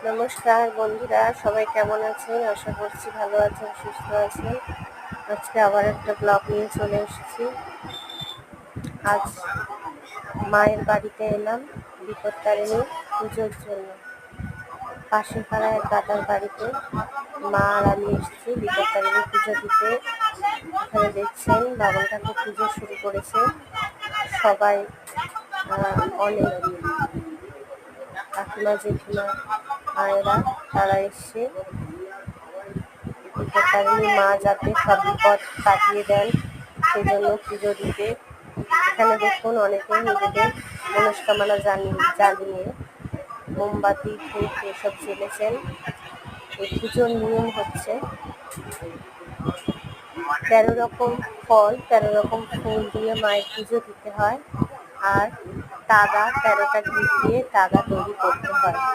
নমস্কার বন্ধুরা, সবাই কেমন আছেন? আশা করছি ভালো আছেন, সুস্থ আছেন। আজকে আবার একটা ব্লগ নিয়ে চলে এসেছি। আজ মায়ের বাড়িতে এলাম বিপত্তারিণী পুজোর জন্য। পাশের পাড়ায় এক দাদার বাড়িতে মা আর আমি এসেছি বিপত্তারিণী পুজো দিতে। এখানে দেখছেন বাবন ঠাকুর পুজো শুরু করেছে। সবাই অনেক কাকিমা জেঠিমা মায়েরা তারা এসছে বিপত্তারিণী মা যাতে সব বিপদ কাটিয়ে দেন সেজন্য পুজো দিতে। এখানে দেখুন অনেকে নিজেদের মনস্কামনা জানিয়ে মোমবাতি ধূপ এসব জ্বেলেছেন। এই পুজোর নিয়ম হচ্ছে 13 রকম ফল 13 রকম ফুল দিয়ে মায়ের পুজো দিতে হয়, আর তাগা 13টা ঘি দিয়ে তাগা তৈরি করতে হয়।